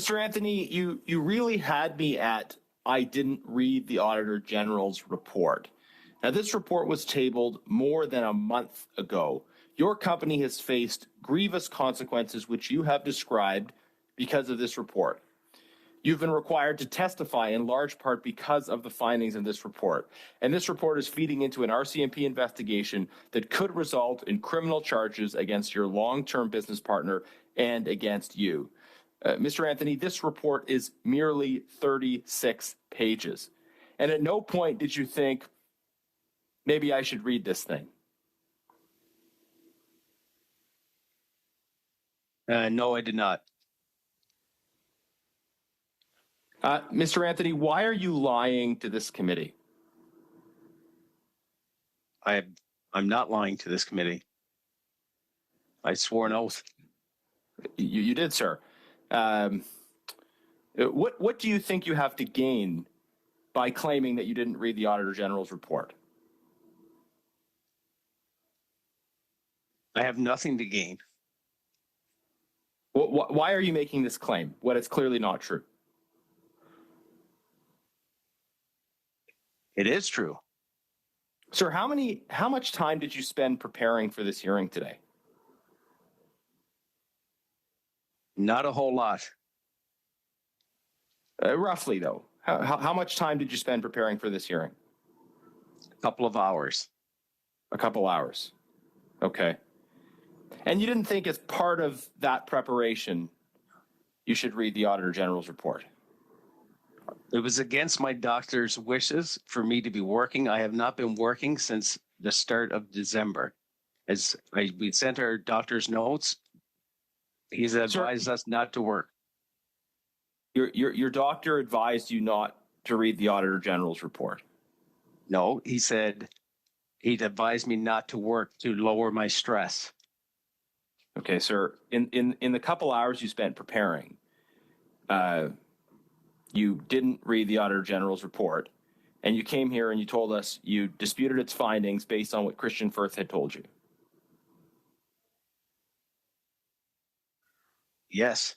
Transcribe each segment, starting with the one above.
Mr. Anthony, you really had me at I didn't read the Auditor General's report. Now, this report was tabled more than a month ago. Your company has faced grievous consequences, which you have described because of this report. You've been required to testify in large part because of the findings in this report. And this report is feeding into an RCMP investigation that could result in criminal charges against your long-term business partner and against you. Mr. Anthony, this report is merely 36 pages. And at no point did you think, maybe I should read this thing. No, I did not. Mr. Anthony, why are you lying to this committee? I'm not lying to this committee. I swore an oath. You did, sir. What do you think you have to gain by claiming that you didn't read the Auditor General's report? I have nothing to gain. Why are you making this claim when it's clearly not true? It is true. Sir, how much time did you spend preparing for this hearing today? Not a whole lot. Roughly, though. How much time did you spend preparing for this hearing? A couple of hours. A couple hours. Okay. And you didn't think as part of that preparation, you should read the Auditor General's report? It was against my doctor's wishes for me to be working. I have not been working since the start of December. We sent our doctor's notes. He's advised us not to work. Your doctor advised you not to read the Auditor General's report? No, he said he'd advised me not to work to lower my stress. Okay, sir. In the couple hours you spent preparing, you didn't read the Auditor General's report, and you came here and you told us you disputed its findings based on what Christian Firth had told you. Yes.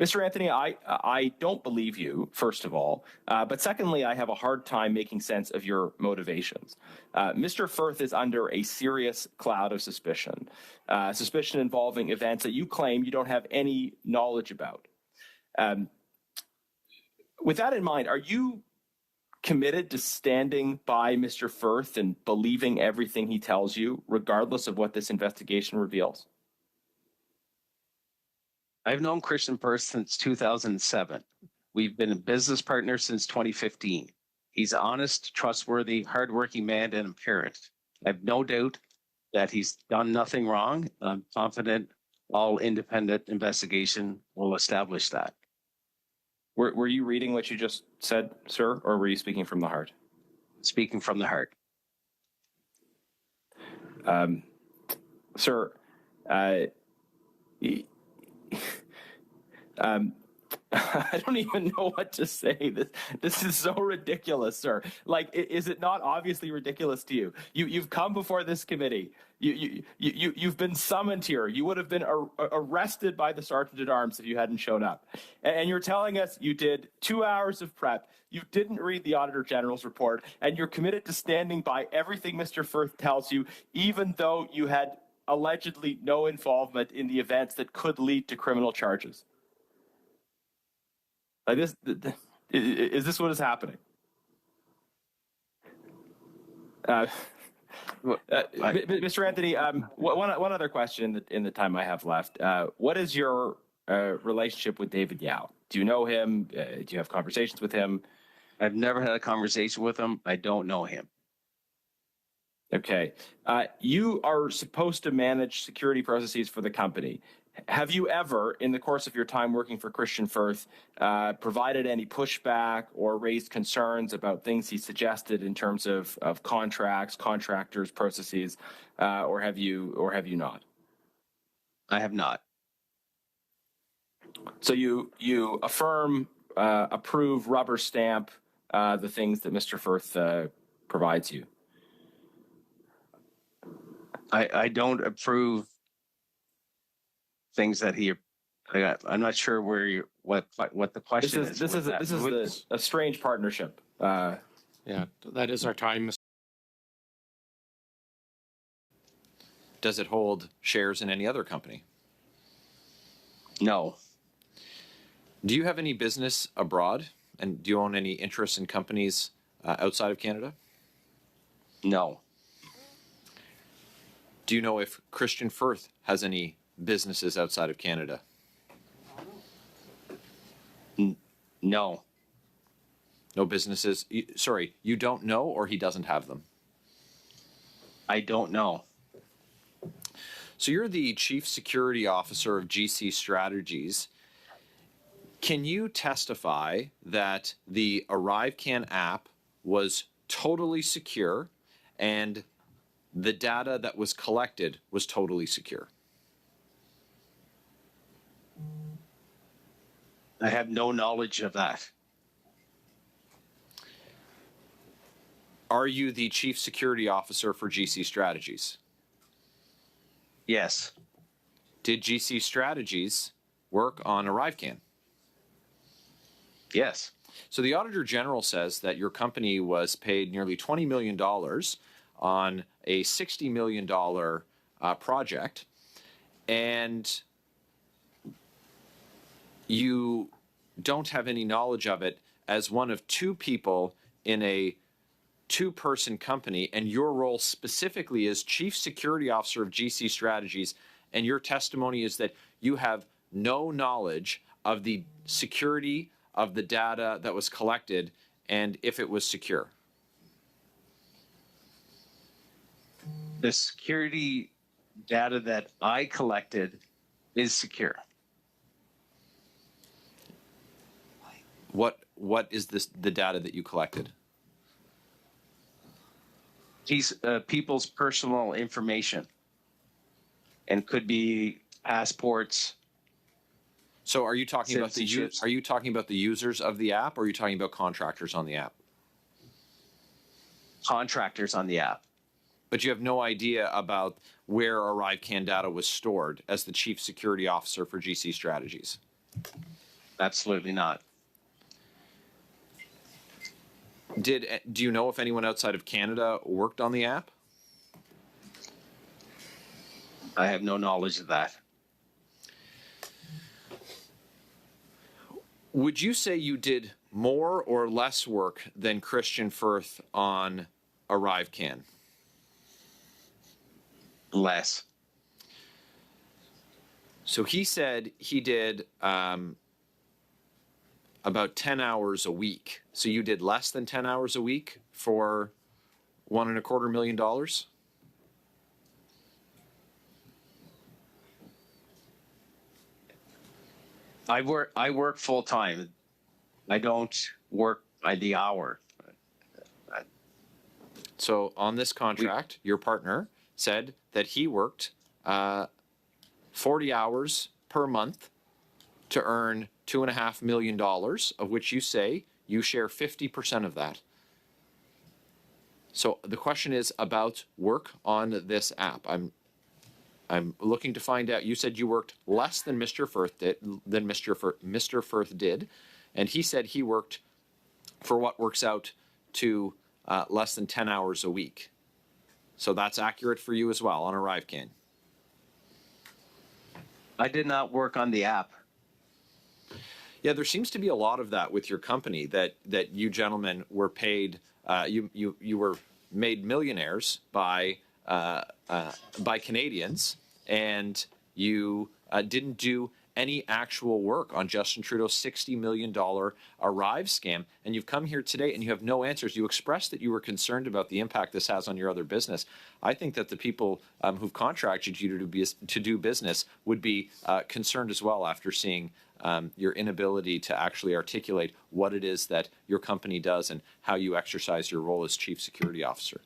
Mr. Anthony, I don't believe you, first of all, but secondly, I have a hard time making sense of your motivations. Mr. Firth is under a serious cloud of suspicion, suspicion involving events that you claim you don't have any knowledge about. With that in mind, are you committed to standing by Mr. Firth and believing everything he tells you, regardless of what this investigation reveals? I've known Christian Firth since 2007. We've been business partners since 2015. He's honest, trustworthy, hardworking man and a parent. I have no doubt that he's done nothing wrong. I'm confident all independent investigation will establish that. Were you reading what you just said, sir, or were you speaking from the heart? Speaking from the heart. Sir, I don't even know what to say. This is so ridiculous, sir. Like, is it not obviously ridiculous to you? You've come before this committee. You've been summoned here. You would have been arrested by the Sargent of Arms if you hadn't shown up. And you're telling us you did 2 hours of prep. You didn't read the Auditor General's report, and you're committed to standing by everything Mr. Firth tells you, even though you had allegedly no involvement in the events that could lead to criminal charges. Like this, is this what is happening? Mr. Anthony, one other question in the time I have left. What is your relationship with David Yao? Do you know him? Do you have conversations with him? I've never had a conversation with him. I don't know him. Okay. You are supposed to manage security processes for the company. Have you ever, in the course of your time working for Christian Firth, provided any pushback or raised concerns about things he suggested in terms of contracts, contractors, processes, or have you not? I have not. So you affirm, approve, rubber stamp the things that Mr. Firth provides you. I don't approve things that I'm not sure where what the question is. This is a strange partnership. Yeah, that is our time, Mr. Does it hold shares in any other company? No, Do you have any business abroad? And do you own any interest in companies outside of Canada? no, Do you know if Christian Firth has any businesses outside of Canada? no. No businesses? Sorry, you don't know, or he doesn't have them? I don't know. So you're the Chief Security Officer of GC Strategies. Can you testify that the ArriveCan app was totally secure and the data that was collected was totally secure? I have no knowledge of that. Are you the Chief Security Officer for GC Strategies? Yes, Did GC Strategies work on ArriveCan? yes, So the Auditor General says that your company was paid nearly $20 million on a $60 million project, and you don't have any knowledge of it as one of two people in a two-person company, and your role specifically is Chief Security Officer of GC Strategies, and your testimony is that you have no knowledge of the security of the data that was collected and if it was secure. the security data that I collected is secure. What is the data that you collected? People's personal information, and could be passports. So are you talking about Citizenships. are you talking about the users of the app, or are you talking about contractors on the app? Contractors on the app. But you have no idea about where ArriveCan data was stored as the Chief Security Officer for GC Strategies. Absolutely not. Do you know if anyone outside of Canada worked on the app? I have no knowledge of that. Would you say you did more or less work than Christian Firth on ArriveCan? Less. So he said he did about 10 hours a week. So you did less than 10 hours a week for $1.25 million? I work full time. I don't work by the hour. So on this contract, your partner said that he worked 40 hours per month to earn $2.5 million, of which you say you share 50% of that. So the question is about work on this app. I'm looking to find out. You said you worked less than Mr. Firth did, and he said he worked for what works out to less than 10 hours a week. So that's accurate for you as well on ArriveCan. I did not work on the app. Yeah, there seems to be a lot of that with your company, that you gentlemen were paid. You were made millionaires by Canadians, and you didn't do any actual work on Justin Trudeau's $60 million Arrive scam. And you've come here today and you have no answers. You expressed that you were concerned about the impact this has on your other business. I think that the people who've contracted you to do business would be concerned as well after seeing your inability to actually articulate what it is that your company does and how you exercise your role as Chief Security Officer.